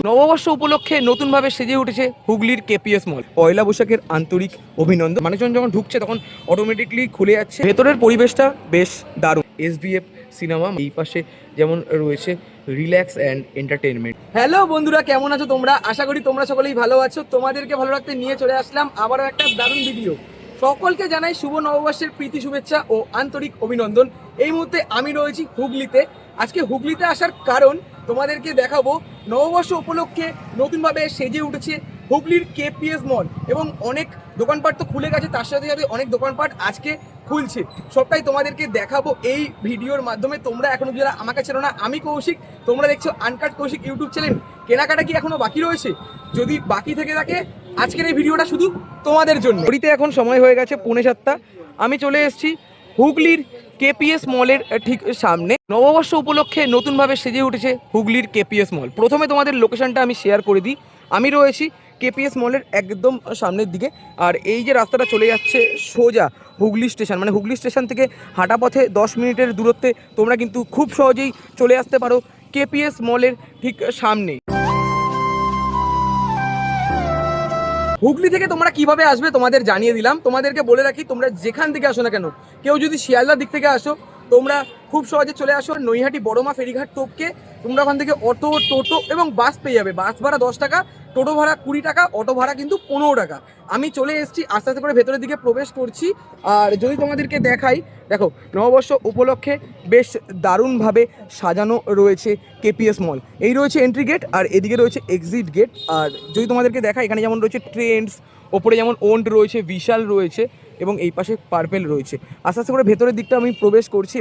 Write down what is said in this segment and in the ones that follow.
নববর্ষ উপলক্ষে নতুনভাবে সেজে উঠেছে হুগলির কেপিএস মল। পয়লা বৈশাখের আন্তরিক অভিনন্দন। মানুষজন যখন ঢুকছে তখন অটোমেটিকলি খুলে যাচ্ছে। ভেতরের পরিবেশটা বেশ দারুণ। এসবিএফ সিনেমা, এই পাশে যেমন রয়েছে রিল্যাক্স অ্যান্ড এন্টারটেনমেন্ট। হ্যালো বন্ধুরা, কেমন আছো তোমরা? আশা করি তোমরা সকলেই ভালো আছো। তোমাদেরকে ভালো রাখতে নিয়ে চলে আসলাম আবারও একটা দারুণ ভিডিও। সকলকে জানাই শুভ নববর্ষের প্রীতি শুভেচ্ছা ও আন্তরিক অভিনন্দন। এই মুহূর্তে আমি রয়েছি হুগলিতে। আজকে হুগলিতে আসার কারণ তোমাদেরকে দেখাবো নববর্ষ উপলক্ষে নতুনভাবে সেজে উঠেছে হুগলির কেপিএস মল, এবং অনেক দোকানপাট তো খুলে গেছে, তার সাথে সাথে অনেক দোকানপাট আজকে খুলছে। সবটাই তোমাদেরকে দেখাবো এই ভিডিওর মাধ্যমে। তোমরা এখনো যারা আমাকে চেনো না, আমি কৌশিক, তোমরা দেখছো আনকাট কৌশিক ইউটিউব চ্যানেল। কেনাকাটা কি এখনো বাকি রয়েছে? যদি বাকি থেকে থাকে আজকের এই ভিডিওটা শুধু তোমাদের জন্য। ঘড়িতে এখন সময় হয়ে গেছে 6:45। আমি চলে এসেছি হুগলির কেপিএস মলের ঠিক সামনে। নববর্ষ উপলক্ষে নতুনভাবে সেজে উঠেছে হুগলির কেপিএস মল। প্রথমে তোমাদের লোকেশনটা আমি শেয়ার করে দিই। আমি রয়েছি কেপিএস মলের একদম সামনের দিকে, আর এই যে রাস্তাটা চলে যাচ্ছে সোজা হুগলি স্টেশন, মানে হুগলি স্টেশন থেকে হাঁটা পথে 10 মিনিটের দূরত্বে তোমরা কিন্তু খুব সহজেই চলে আসতে পারো কেপিএস মলের ঠিক সামনেই। হুগলি থেকে তোমরা কিভাবে আসবে তোমাদের জানিয়ে দিলাম। তোমাদেরকে বলে রাখি, তোমরা যেখান থেকে আসো না কেন, কেউ যদি শিয়ালদার দিক থেকে আসো, তোমরা খুব সহজে চলে আসো নৈহাটি বড়মা ফেরিঘাট টপকে। তোমরা ওখান থেকে অটো, টোটো এবং বাস পেয়ে যাবে। বাস ভাড়া 10 টাকা, টোটো ভাড়া 20 টাকা, অটো ভাড়া কিন্তু 15 টাকা। আমি চলে এসেছি, আস্তে আস্তে করে ভেতরের দিকে প্রবেশ করছি। আর যদি তোমাদেরকে দেখাই, দেখো নববর্ষ উপলক্ষে বেশ দারুণভাবে সাজানো রয়েছে কেপিএস মল। এই রয়েছে এন্ট্রি গেট, আর এদিকে রয়েছে এক্সিট গেট। আর যদি তোমাদেরকে দেখাই, এখানে যেমন রয়েছে ট্রেন্ডস, ওপরে যেমন ওন্ড রয়েছে, বিশাল রয়েছে, এবং এই পাশে পার্পেল রয়েছে। আস্তে আস্তে করে ভেতরের দিকটা আমি প্রবেশ করছি।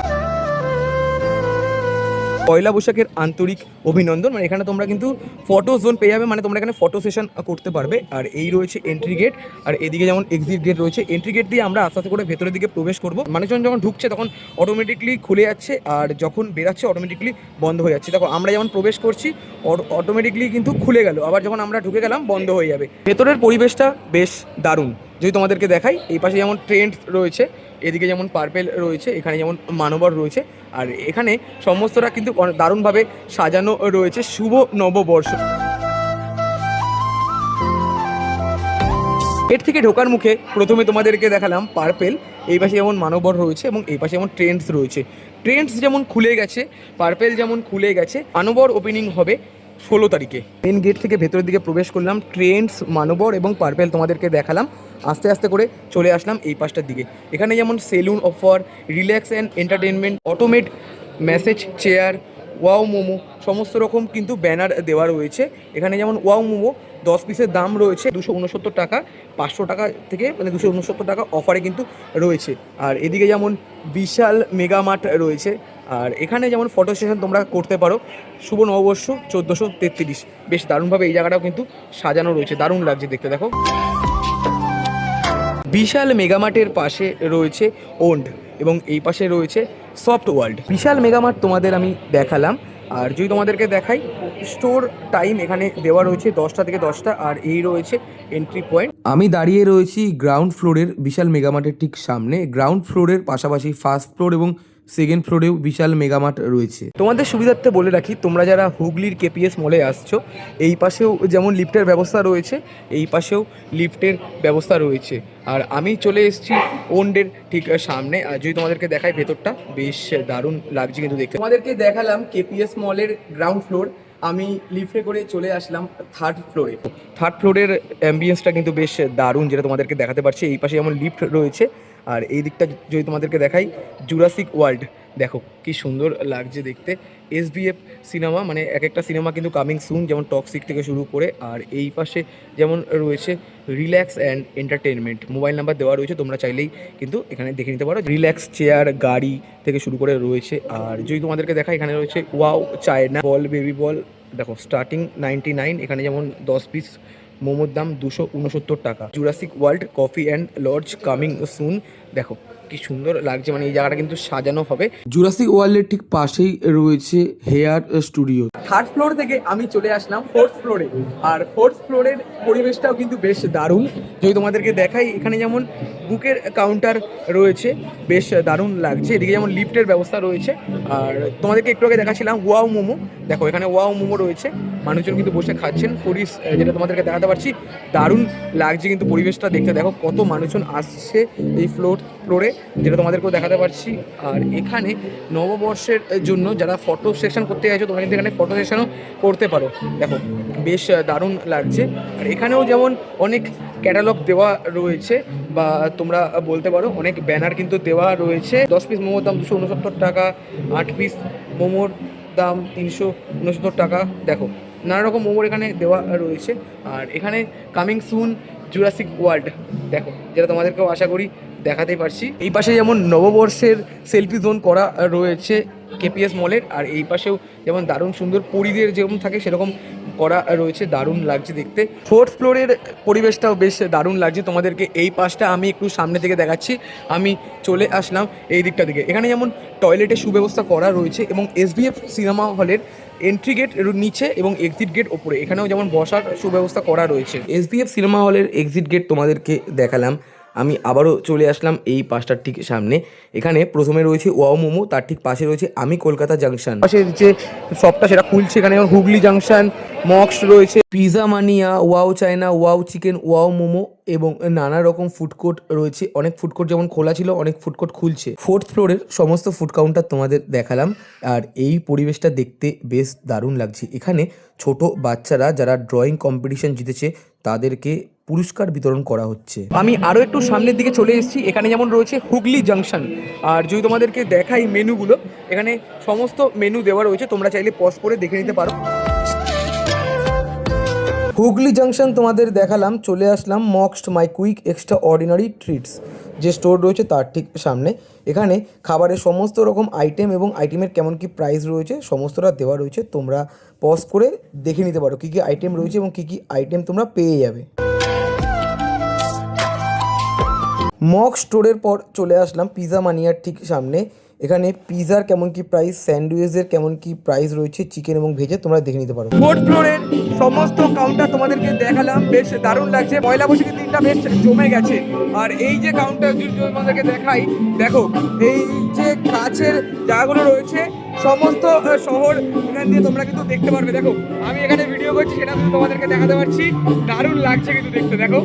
পয়লা বৈশাখের আন্তরিক অভিনন্দন, মানে এখানে তোমরা কিন্তু ফটো জোন পেয়ে যাবে, মানে তোমরা এখানে ফটো সেশন করতে পারবে। আর এই রয়েছে এন্ট্রি গেট, আর এদিকে যেমন এক্সিট গেট রয়েছে। এন্ট্রি গেট দিয়ে আমরা আস্তে আস্তে করে ভেতরের দিকে প্রবেশ করব। মানুষজন যখন ঢুকছে তখন অটোমেটিকলি খুলে যাচ্ছে, আর যখন বেরাচ্ছে অটোমেটিকলি বন্ধ হয়ে যাচ্ছে। দেখো আমরা যেমন প্রবেশ করছি অটোমেটিকলি কিন্তু খুলে গেল, আবার যখন আমরা ঢুকে গেলাম বন্ধ হয়ে যাবে। ভেতরের পরিবেশটা বেশ দারুণ। যদি তোমাদেরকে দেখাই, এই পাশে যেমন ট্রেন্ডস রয়েছে, এদিকে যেমন পার্পেল রয়েছে, এখানে যেমন মানবর রয়েছে, আর এখানে সমস্তটা কিন্তু দারুণভাবে সাজানো রয়েছে শুভ নববর্ষ। এর থেকে ঢোকার মুখে প্রথমে তোমাদেরকে দেখালাম পার্পেল, এই পাশে যেমন মানবর রয়েছে এবং এই পাশে যেমন ট্রেন্ডস রয়েছে। ট্রেন্ডস যেমন খুলে গেছে, পার্পেল যেমন খুলে গেছে, মানবর ওপেনিং হবে 16 তারিখে। মেন গেট থেকে ভেতরের দিকে প্রবেশ করলাম, ট্রেন্ডস, মানবর এবং পার্পেল তোমাদেরকে দেখালাম। আস্তে আস্তে করে চলে আসলাম এই পাশটার দিকে। এখানে যেমন salon offer, relax and entertainment, automate, massage chair, wow momo, সমস্ত রকম কিন্তু ব্যানার দেওয়া রয়েছে। এখানে যেমন ওয়াও মোমো 10 পিসের দাম রয়েছে 269 টাকা, 500 টাকা থেকে মানে 269 টাকা অফারে কিন্তু রয়েছে। আর এদিকে যেমন বিশাল মেগামার্ট রয়েছে, আর এখানে যেমন ফটো সেশন তোমরা করতে পারো। শুভ নববর্ষ 1433, বেশ দারুণভাবে এই জায়গাটাও কিন্তু সাজানো রয়েছে, দারুণ লাগছে দেখতে। দেখো বিশাল মেগামার্টের পাশে রয়েছে ওন্ড, এবং এই পাশে রয়েছে সফট ওয়ার্ল্ড। বিশাল মেগামার্ট তোমাদের আমি দেখালাম। আর যদি তোমাদেরকে দেখাই, স্টোর টাইম এখানে দেওয়া রয়েছে 10টা থেকে 10টা, আর এই রয়েছে এন্ট্রি পয়েন্ট। আমি দাঁড়িয়ে রয়েছি গ্রাউন্ড ফ্লোরের বিশাল মেগামার্টের ঠিক সামনে। গ্রাউন্ড ফ্লোরের পাশাপাশি ফার্স্ট ফ্লোর এবং সেকেন্ড ফ্লোরেও বিশাল মেগামার্ট রয়েছে। তোমাদের সুবিধার্থে বলে রাখি, তোমরা যারা হুগলির কেপিএস মলে আসছো, এই পাশেও যেমন লিফটের ব্যবস্থা রয়েছে, এই পাশেও লিফটের ব্যবস্থা রয়েছে। আর আমি চলে এসেছি ওন্ডের ঠিক সামনে। আর যদি তোমাদেরকে দেখাই, ভেতরটা বেশ দারুণ লাগছে কিন্তু দেখতে। তোমাদেরকে দেখালাম কেপিএস মলের গ্রাউন্ড ফ্লোর। আমি লিফটে করে চলে আসলাম থার্ড ফ্লোরে। থার্ড ফ্লোরের অ্যাম্বিয়েন্সটা কিন্তু বেশ দারুণ, যেটা তোমাদেরকে দেখাতে পারছি। এই পাশে যেমন লিফট রয়েছে, আর এই দিকটা যদি তোমাদেরকে দেখাই, জুরাসিক ওয়ার্ল্ড, দেখো কি সুন্দর লাগছে দেখতে। এসবিএফ সিনেমা, মানে এক একটা সিনেমা কিন্তু কামিং সুন, যেমন টক্সিক থেকে শুরু করে। আর এই পাশে যেমন রয়েছে relax and entertainment, mobile number দেওয়া রয়েছে, তোমরা চাইলেই কিন্তু এখানে দেখে নিতে পারো। রিল্যাক্স চেয়ার, গাড়ি থেকে শুরু করে রয়েছে। আর যদি তোমাদেরকে দেখা, এখানে রয়েছে ওয়াও চায়না বল, বেবি বল, দেখো স্টার্টিং 99। এখানে যেমন 10 পিস মোমোর দাম 269 টাকা। Jurassic World coffee and lodge coming soon, দেখো কি সুন্দর লাগছে, মানে এই জায়গাটা কিন্তু সাজানো হবে। জুরাসিক ওয়ার্ল্ডের ঠিক পাশেই রয়েছে হেয়ার স্টুডিও। থার্ড ফ্লোর থেকে আমি চলে আসলাম ফোর্থ ফ্লোরে, আর ফোর্থ ফ্লোরের পরিবেশটাও কিন্তু বেশ দারুণ। যদি তোমাদেরকে দেখাই, এখানে যেমন বুকের কাউন্টার রয়েছে, বেশ দারুণ লাগছে। এদিকে যেমন লিফটের ব্যবস্থা রয়েছে, আর তোমাদেরকে একটু আগে দেখাচ্ছিলাম ওয়াও মোমো। দেখো এখানে ওয়াও মোমো রয়েছে, মানুষজন কিন্তু বসে খাচ্ছেন। ফরিস যেটা তোমাদেরকে দেখাতে পারছি, দারুণ লাগছে কিন্তু পরিবেশটা দেখতে। দেখো কত মানুষজন আসছে এই ফ্লোরে, যেটা তোমাদেরকেও দেখাতে পারছি। আর এখানে নববর্ষের জন্য যারা ফটো সেশন করতে চাইছো, তোমরা কিন্তু এখানে ফটো সেশনও করতে পারো। দেখো বেশ দারুণ লাগছে। আর এখানেও যেমন অনেক ক্যাটালগ দেওয়া রয়েছে, বা তোমরা বলতে পারো অনেক ব্যানার কিন্তু দেওয়া রয়েছে। 10 পিস মোমোর দাম 269 টাকা, 8 পিস মোমোর দাম 369 টাকা। দেখো নানা রকম মোমোর এখানে দেওয়া রয়েছে। আর এখানে কামিং সুন জুরাসিক ওয়ার্ল্ড, দেখো যেটা তোমাদেরকেও আশা করি দেখাতেই পারছি। এই পাশে যেমন নববর্ষের সেলফি জোন করা রয়েছে কেপিএস মলের, আর এই পাশেও যেমন দারুণ সুন্দর পরিদের যেমন থাকে সেরকম করা রয়েছে, দারুণ লাগছে দেখতে। ফোর্থ ফ্লোরের পরিবেশটাও বেশ দারুণ লাগছে। তোমাদেরকে এই পাশটা আমি একটু সামনে থেকে দেখাচ্ছি। আমি চলে আসলাম এই দিকটা দিকে। এখানে যেমন টয়লেটের সুব্যবস্থা করা রয়েছে, এবং এসবিএফ সিনেমা হলের এন্ট্রি গেট নিচে এবং এক্সিট গেট ওপরে, এখানেও যেমন বসার সুব্যবস্থা করা রয়েছে। এসবিএফ সিনেমা হলের এক্সিট গেট তোমাদেরকে দেখালাম। আমি আবারও চলে আসলাম এই পাশটার ঠিক সামনে। এখানে প্রথমে রয়েছে ওয়াও মোমো, তার ঠিক পাশে রয়েছে আমি কলকাতা জাংশন। পাশে যে শপটা সেটা খুলছে, এখানে যেমন হুগলি জাংশন, মক্স রয়েছে, পিজা মানিয়া, wow China, wow chicken, wow momo এবং নানা রকম ফুড কোর্ট রয়েছে। অনেক ফুড কোর্ট যেমন খোলা ছিল, অনেক ফুড কোর্ট খুলছে। ফোর্থ ফ্লোরের সমস্ত ফুড কাউন্টার তোমাদের দেখালাম, আর এই পরিবেশটা দেখতে বেশ দারুণ লাগছে। এখানে ছোট বাচ্চারা যারা ড্রয়িং কম্পিটিশন জিতেছে তাদেরকে পুরস্কার বিতরণ করা হচ্ছে। আমি আরও একটু সামনের দিকে চলে এসেছি। এখানে যেমন রয়েছে হুগলি জাংশন, আর যদি তোমাদেরকে দেখাই মেনুগুলো, এখানে সমস্ত মেনু দেওয়া রয়েছে, তোমরা চাইলে পজ করে দেখে নিতে পারো। হুগলি জাংশন তোমাদের দেখালাম। চলে আসলাম মক্সড মাই কুইক এক্সট্রা অর্ডিনারি ট্রিটস যে স্টোর রয়েছে তার ঠিক সামনে। এখানে খাবারের সমস্ত রকম আইটেম এবং আইটেমের কেমন কি প্রাইস রয়েছে সমস্তটা দেওয়া রয়েছে, তোমরা পজ করে দেখে নিতে পারো কী কী আইটেম রয়েছে এবং কী কী আইটেম তোমরা পেয়ে যাবে। মক স্টোরের পর চলে আসলাম পিজা মানিয়ার ঠিক সামনে। এখানে পিজার কেমন কি প্রাইস, স্যান্ডউইচের কেমন কি প্রাইস রয়েছে, চিকেন এবং ভেজে তোমরা দেখে নিতে পারো। ফোর্থ ফ্লোরের সমস্ত কাউন্টার তোমাদেরকে দেখালাম, বেশ দারুণ লাগছে। পয়লা বৈশাখের দিনটা বেশ জমে গেছে। আর এই যে কাউন্টার তোমাদেরকে দেখাই, দেখো এই যে কাছের জায়গাগুলো রয়েছে সমস্ত শহর এখান দিয়ে তোমরা কিন্তু দেখতে পারবে। দেখো আমি এখানে ভিডিও করছি, সেটা কিন্তু তোমাদেরকে দেখাতে পারছি, দারুণ লাগছে কিন্তু দেখতে। দেখো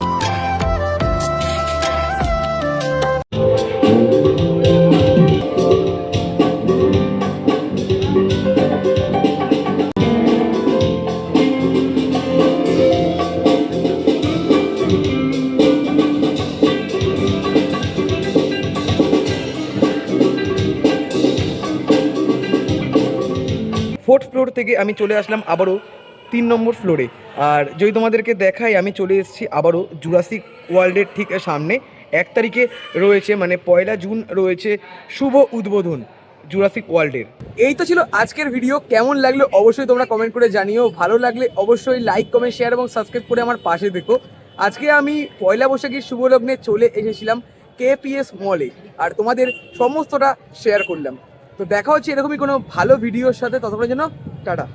ফোর্থ ফ্লোর থেকে আমি চলে আসলাম আবারও 3 নম্বর ফ্লোরে। আর যদি তোমাদেরকে দেখাই, আমি চলে এসেছি আবারও জুরাসিক ওয়ার্ল্ডের ঠিক সামনে। 1 তারিখে রয়েছে, মানে 1 জুন রয়েছে শুভ উদ্বোধন জুরাসিক ওয়ার্ল্ডের। এই তো ছিল আজকের ভিডিও। কেমন লাগলো অবশ্যই তোমরা কমেন্ট করে জানিও। ভালো লাগলে অবশ্যই লাইক, কমেন্ট, শেয়ার এবং সাবস্ক্রাইব করে আমার পাশে দেখো। আজকে আমি পয়লা বৈশাখীর শুভ লগ্নে চলে এসেছিলাম কেপিএস মলে, আর তোমাদের সমস্তটা শেয়ার করলাম। তো দেখা হচ্ছে এরকমই কোনো ভালো ভিডিওর সাথে, ততক্ষণের জন্য টাটা।